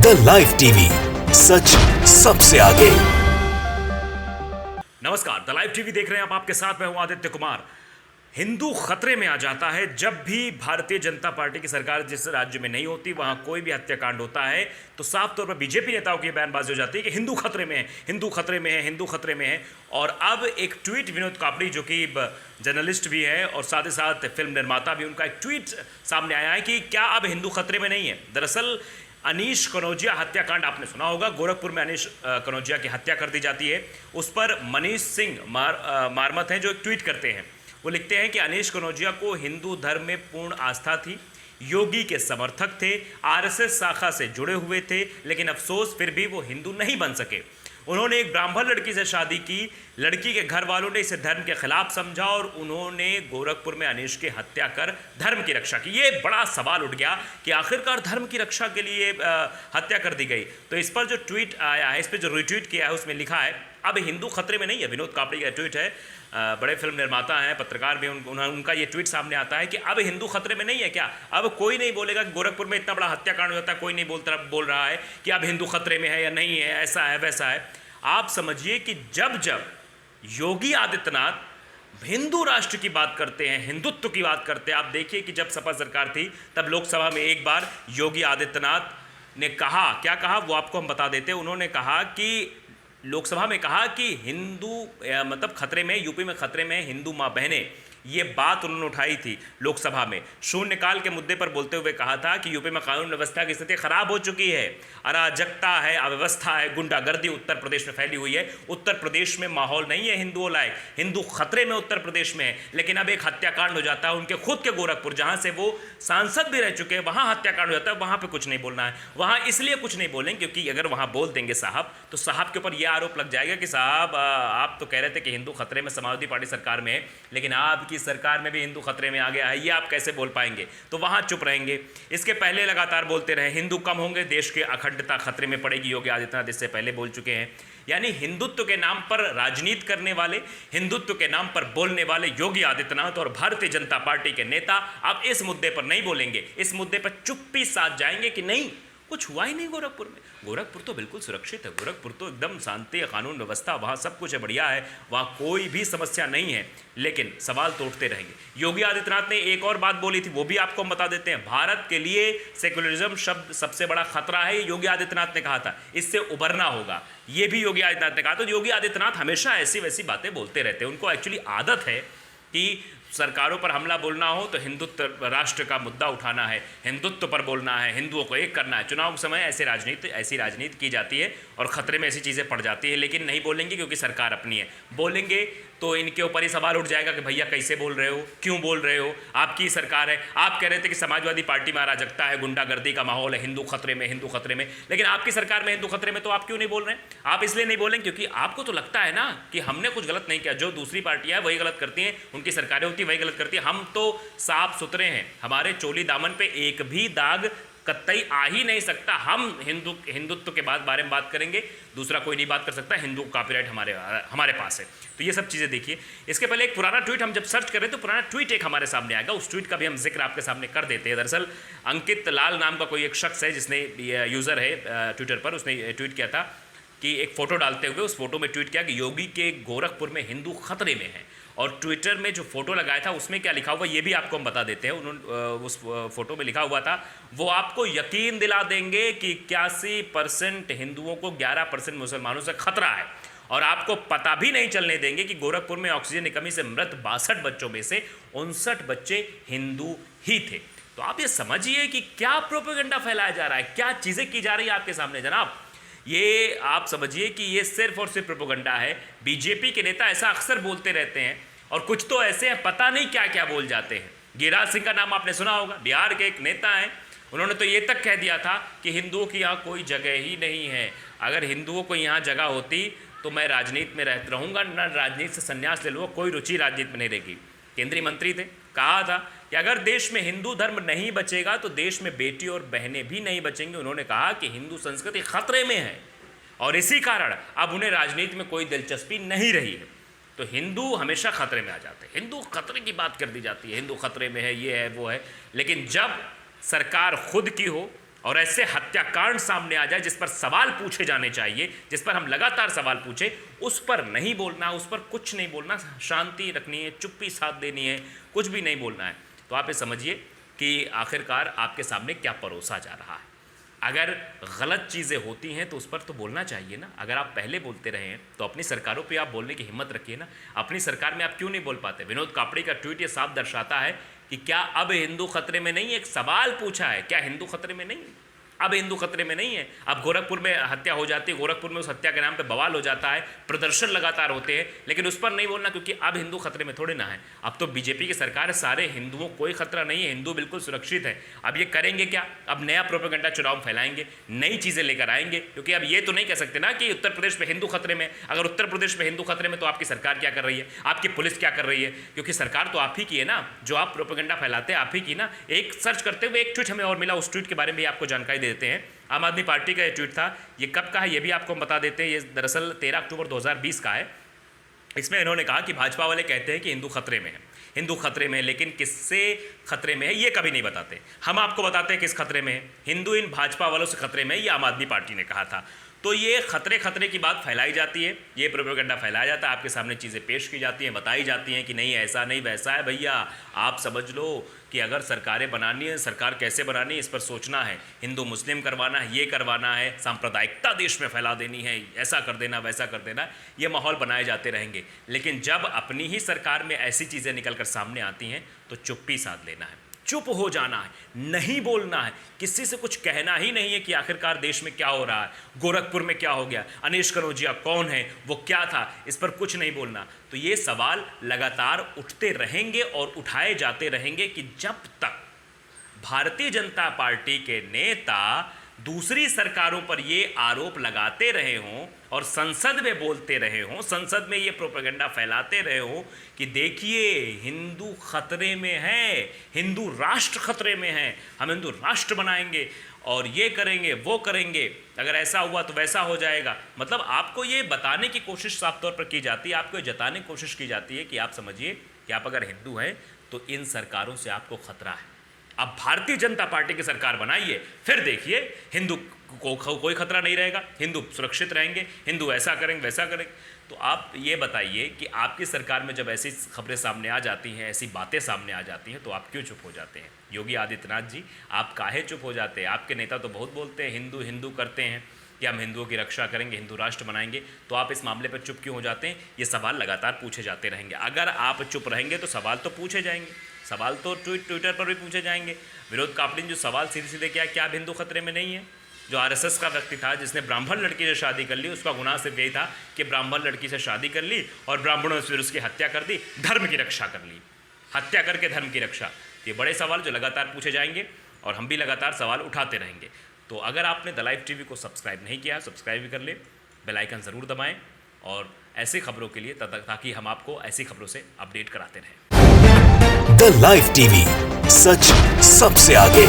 The live TV, सच सबसे आगे। नमस्कार, द लाइव टीवी देख रहे हैं आप। आपके साथ मैं हूं आदित्य कुमार। हिंदू खतरे में आ जाता है जब भी भारतीय जनता पार्टी की सरकार जिस राज्य में नहीं होती वहां कोई भी हत्याकांड होता है तो साफ तौर पर बीजेपी नेताओं की बयानबाजी हो जाती है कि हिंदू खतरे में है, हिंदू खतरे में है, हिंदू खतरे में है। और अब एक ट्वीट विनोद कापड़ी, जो कि जर्नलिस्ट भी है और साथ ही साथ फिल्म निर्माता भी, उनका एक ट्वीट सामने आया है कि क्या अब हिंदू खतरे में नहीं है। दरअसल अनीश कनौजिया हत्याकांड आपने सुना होगा। गोरखपुर में अनीश कनौजिया की हत्या कर दी जाती है। उस पर मनीष सिंह मारमत हैं जो एक ट्वीट करते हैं। वो लिखते हैं कि अनीश कनौजिया को हिंदू धर्म में पूर्ण आस्था थी, योगी के समर्थक थे, आरएसएस शाखा से जुड़े हुए थे, लेकिन अफसोस फिर भी वो हिंदू नहीं बन सके। उन्होंने एक ब्राह्मण लड़की से शादी की। लड़की के घर वालों ने इसे धर्म के खिलाफ समझा और उन्होंने गोरखपुर में अनीश की हत्या कर धर्म की रक्षा की। ये बड़ा सवाल उठ गया कि आखिरकार धर्म की रक्षा के लिए हत्या कर दी गई। तो इस पर जो ट्वीट आया है, इस पर जो रिट्वीट किया है, उसमें लिखा है अब हिंदू खतरे में नहीं है। विनोद कापड़ी का ट्वीट है। बड़े फिल्म निर्माता हैं, पत्रकार भी, उनका ये ट्वीट सामने आता है कि अब हिंदू खतरे में नहीं है। क्या अब कोई नहीं बोलेगा कि गोरखपुर में इतना बड़ा हत्याकांड हो जाता है, कोई नहीं बोल रहा है कि अब हिंदू खतरे में है या नहीं है, ऐसा है वैसा है। आप समझिए कि जब जब योगी आदित्यनाथ हिंदू राष्ट्र की बात करते हैं, हिंदुत्व की बात करते हैं, आप देखिए कि जब सपा सरकार थी तब लोकसभा में एक बार योगी आदित्यनाथ ने कहा, क्या कहा वो आपको हम बता देते हैं। उन्होंने कहा कि लोकसभा में कहा कि हिंदू मतलब खतरे में, यूपी में खतरे में हिंदू माँ बहनें, ये बात उन्होंने उठाई थी लोकसभा में। शून्यकाल के मुद्दे पर बोलते हुए कहा था कि यूपी में कानून व्यवस्था की स्थिति खराब हो चुकी है, अराजकता है, अव्यवस्था है, गुंडागर्दी उत्तर प्रदेश में फैली हुई है। उत्तर प्रदेश में माहौल नहीं है हिंदुओं लायक, हिंदू खतरे में उत्तर प्रदेश में है। लेकिन अब एक हत्याकांड हो जाता है उनके खुद के गोरखपुर, जहां से वो सांसद भी रह चुके हैं, वहां हत्याकांड हो जाता है। वहां पर कुछ नहीं बोलना है। वहां इसलिए कुछ नहीं बोलें क्योंकि अगर वहां बोल देंगे साहब, तो साहब के ऊपर यह आरोप लग जाएगा कि साहब आप तो कह रहे थे कि हिंदू खतरे में समाजवादी पार्टी सरकार में है, लेकिन आपकी सरकार में भी हिंदू खतरे में आ गया है, ये आप कैसे बोल पाएंगे। तो वहां चुप रहेंगे। इसके पहले लगातार बोलते रहे हिंदू कम होंगे, देश की अखंडता खतरे में पड़ेगी। योगी आदित्यनाथ इससे पहले बोल चुके हैं। यानी हिंदुत्व के नाम पर राजनीति करने वाले, हिंदुत्व के नाम पर बोलने वाले योगी आदित्यनाथ और भारतीय जनता पार्टी के नेता अब इस मुद्दे पर नहीं बोलेंगे। इस मुद्दे पर चुप्पी साध जाएंगे कि नहीं, कुछ हुआ ही नहीं गोरखपुर में। गोरखपुर तो बिल्कुल सुरक्षित है, गोरखपुर तो एकदम शांति, कानून व्यवस्था, वहाँ सब कुछ है, बढ़िया है, वहाँ कोई भी समस्या नहीं है। लेकिन सवाल तो उठते रहेंगे। योगी आदित्यनाथ ने एक और बात बोली थी, वो भी आपको हम बता देते हैं। भारत के लिए सेकुलरिज्म शब्द सबसे बड़ा खतरा है, योगी आदित्यनाथ ने कहा था। इससे उभरना होगा, ये भी योगी आदित्यनाथ ने कहा। तो योगी आदित्यनाथ हमेशा ऐसी वैसी बातें बोलते रहते हैं। उनको एक्चुअली आदत है कि सरकारों पर हमला बोलना हो तो हिंदुत्व राष्ट्र का मुद्दा उठाना है, हिंदुत्व पर बोलना है, हिंदुओं को एक करना है। चुनाव के समय ऐसी राजनीति की जाती है और खतरे में ऐसी चीज़ें पड़ जाती है। लेकिन नहीं बोलेंगे क्योंकि सरकार अपनी है। बोलेंगे तो इनके ऊपर ही सवाल उठ जाएगा कि भैया कैसे बोल रहे हो, क्यों बोल रहे हो, आपकी सरकार है। आप कह रहे थे कि समाजवादी पार्टी में अराजकता है, गुंडागर्दी का माहौल है, हिंदू खतरे में, हिंदू खतरे में, लेकिन आपकी सरकार में हिंदू खतरे में, तो आप क्यों नहीं बोल रहे हैं? आप इसलिए नहीं बोलें क्योंकि आपको तो लगता है ना कि हमने कुछ गलत नहीं किया। जो दूसरी पार्टियां हैं वही गलत करती हैं, उनकी सरकारें होती वही गलत करती है। हम तो साफ सुथरे हैं, हमारे चोली दामन पे एक भी दाग कतई आ ही नहीं सकता। हम हिंदुत्व के बारे में बात करेंगे, दूसरा कोई नहीं बात कर सकता। हिंदू कॉपीराइट हमारे पास है। तो ये सब चीज़ें देखिए। इसके पहले एक पुराना ट्वीट हम जब सर्च करें तो पुराना ट्वीट एक हमारे सामने आएगा, उस ट्वीट का भी हम जिक्र आपके सामने कर देते हैं। दरअसल अंकित लाल नाम का कोई एक शख्स है, जिसने यूज़र है ट्विटर पर, उसने ट्वीट किया था कि एक फ़ोटो डालते हुए उस फोटो में ट्वीट किया कि योगी के गोरखपुर में हिंदू खतरे में है। और ट्विटर में जो फोटो लगाया था उसमें क्या लिखा हुआ ये भी आपको हम बता देते हैं। उन्होंने उस फोटो में लिखा हुआ था, वो आपको यकीन दिला देंगे कि 81% हिंदुओं को 11% मुसलमानों से खतरा है। और आपको पता भी नहीं चलने देंगे कि गोरखपुर में ऑक्सीजन की कमी से मृत 62 बच्चों में से 59 बच्चे हिंदू ही थे। तो आप ये समझिए कि क्या प्रोपेगेंडा फैलाया जा रहा है, क्या चीज़ें की जा रही है आपके सामने जनाब। ये आप समझिए कि ये सिर्फ और सिर्फ प्रोपेगेंडा है। बीजेपी के नेता ऐसा अक्सर बोलते रहते हैं और कुछ तो ऐसे हैं पता नहीं क्या क्या बोल जाते हैं। गिरिराज सिंह का नाम आपने सुना होगा, बिहार के एक नेता हैं। उन्होंने तो ये तक कह दिया था कि हिंदुओं की यहाँ कोई जगह ही नहीं है, अगर हिंदुओं को यहाँ जगह होती तो मैं राजनीति में रहूँगा, न राजनीति से संन्यास ले लूँगा, कोई रुचि राजनीति में नहीं रहेगी। केंद्रीय मंत्री थे, कहा था कि अगर देश में हिंदू धर्म नहीं बचेगा तो देश में बेटी और बहनें भी नहीं बचेंगी। उन्होंने कहा कि हिंदू संस्कृति खतरे में है और इसी कारण अब उन्हें राजनीति में कोई दिलचस्पी नहीं रही है। तो हिंदू हमेशा खतरे में आ जाते हैं, हिंदू खतरे की बात कर दी जाती है, हिंदू खतरे में है, ये है वो है। लेकिन जब सरकार खुद की हो और ऐसे हत्याकांड सामने आ जाए जिस पर सवाल पूछे जाने चाहिए, जिस पर हम लगातार सवाल पूछे, उस पर नहीं बोलना, उस पर कुछ नहीं बोलना, शांति रखनी है, चुप्पी साथ देनी है, कुछ भी नहीं बोलना है। तो आप ये समझिए कि आखिरकार आपके सामने क्या परोसा जा रहा है। अगर गलत चीज़ें होती हैं तो उस पर तो बोलना चाहिए ना। अगर आप पहले बोलते रहे हैं तो अपनी सरकारों पे आप बोलने की हिम्मत रखिए ना। अपनी सरकार में आप क्यों नहीं बोल पाते? विनोद कापड़ी का ट्वीट ये साफ दर्शाता है कि क्या अब हिंदू खतरे में नहीं है। एक सवाल पूछा है, क्या हिंदू खतरे में नहीं है? अब हिंदू खतरे में नहीं है। अब गोरखपुर में हत्या हो जाती है, गोरखपुर में उस हत्या के नाम पे बवाल हो जाता है, प्रदर्शन लगातार होते हैं, लेकिन उस पर नहीं बोलना क्योंकि अब हिंदू खतरे में थोड़े ना है। अब तो बीजेपी की सरकार है, सारे हिंदुओं कोई खतरा नहीं है, हिंदू बिल्कुल सुरक्षित है। अब ये करेंगे क्या? अब नया प्रोपेगेंडा चुनाव में फैलाएंगे, नई चीज़ें लेकर आएंगे, क्योंकि अब ये तो नहीं कह सकते ना कि उत्तर प्रदेश में हिंदू खतरे में। अगर उत्तर प्रदेश में हिंदू खतरे में तो आपकी सरकार क्या कर रही है, आपकी पुलिस क्या कर रही है? क्योंकि सरकार तो आप ही की है ना, जो आप प्रोपेगेंडा फैलाते हैं आप ही की ना। एक सर्च करते हुए एक ट्वीट हमें और मिला, उस ट्वीट के बारे में भी आपको जानकारी देते हैं। आम आदमी पार्टी का ये ट्वीट था, ये कब का है ये भी आपको हम बता देते हैं। ये दरअसल 13 अक्टूबर 2020 का है। इसमें इन्होंने कहा कि भाजपा वाले कहते हैं कि हिंदू खतरे में है, हिंदू खतरे में है, लेकिन किससे खतरे में है ये कभी नहीं बताते। हम आपको बताते हैं किस खतरे में है। हिंदू इन भाजपा वालों से खतरे में है, ये आम आदमी पार्टी ने कहा था। तो ये खतरे की बात फैलाई जाती है, ये प्रोपेगेंडा फैलाया जाता है, आपके सामने चीज़ें पेश की जाती हैं, बताई जाती हैं कि नहीं ऐसा नहीं वैसा है। भैया आप समझ लो कि अगर सरकारें बनानी है, सरकार कैसे बनानी है इस पर सोचना है, हिंदू मुस्लिम करवाना है, ये करवाना है, सांप्रदायिकता देश में फैला देनी है, ऐसा कर देना वैसा कर देना, ये माहौल बनाए जाते रहेंगे। लेकिन जब अपनी ही सरकार में ऐसी चीज़ें निकल कर सामने आती हैं तो चुप्पी साध लेना है, चुप हो जाना है, नहीं बोलना है, किसी से कुछ कहना ही नहीं है कि आखिरकार देश में क्या हो रहा है, गोरखपुर में क्या हो गया, अनीश कनौजिया कौन है, वो क्या था, इस पर कुछ नहीं बोलना। तो ये सवाल लगातार उठते रहेंगे और उठाए जाते रहेंगे कि जब तक भारतीय जनता पार्टी के नेता दूसरी सरकारों पर ये आरोप लगाते रहे हों और संसद में बोलते रहे हों, संसद में ये प्रोपेगेंडा फैलाते रहे हों कि देखिए हिंदू खतरे में है, हिंदू राष्ट्र खतरे में है, हम हिंदू राष्ट्र बनाएंगे और ये करेंगे वो करेंगे, अगर ऐसा हुआ तो वैसा हो जाएगा। मतलब आपको ये बताने की कोशिश साफ तौर पर की जाती है, आपको ये जताने की कोशिश की जाती है कि आप समझिए कि आप अगर हिंदू हैं तो इन सरकारों से आपको खतरा है। अब भारतीय जनता पार्टी की सरकार बनाइए, फिर देखिए हिंदू को कोई खतरा नहीं रहेगा, हिंदू सुरक्षित रहेंगे, हिंदू ऐसा करेंगे वैसा करेंगे। तो आप ये बताइए कि आपकी सरकार में जब ऐसी खबरें सामने आ जाती हैं, ऐसी बातें सामने आ जाती हैं, तो आप क्यों चुप हो जाते हैं? योगी आदित्यनाथ जी, आप काहे चुप हो जाते हैं? आपके नेता तो बहुत बोलते हैं, हिंदू हिंदू करते हैं कि हम हिंदुओं की रक्षा करेंगे, हिंदू राष्ट्र बनाएंगे, तो आप इस मामले पर चुप क्यों हो जाते हैं? ये सवाल लगातार पूछे जाते रहेंगे। अगर आप चुप रहेंगे तो सवाल तो पूछे जाएंगे, सवाल तो ट्विटर पर भी पूछे जाएंगे। विनोद कापड़ी ने जो सवाल सीधे सीधे किया, क्या आप हिंदू खतरे में नहीं है? जो आरएसएस का व्यक्ति था जिसने ब्राह्मण लड़की से शादी कर ली, उसका गुनाह सिर्फ यही था कि ब्राह्मण लड़की से शादी कर ली और ब्राह्मणों ने फिर उसकी हत्या कर दी, धर्म की रक्षा कर ली, हत्या करके धर्म की रक्षा। ये बड़े सवाल जो लगातार पूछे जाएंगे और हम भी लगातार सवाल उठाते रहेंगे। तो अगर आपने द लाइव टीवी को सब्सक्राइब नहीं किया, सब्सक्राइब भी कर ले, बेल आइकन ज़रूर दबाएं और ऐसी खबरों के लिए ताकि हम आपको ऐसी खबरों से अपडेट कराते रहें। द लाइव टीवी, सच सबसे आगे।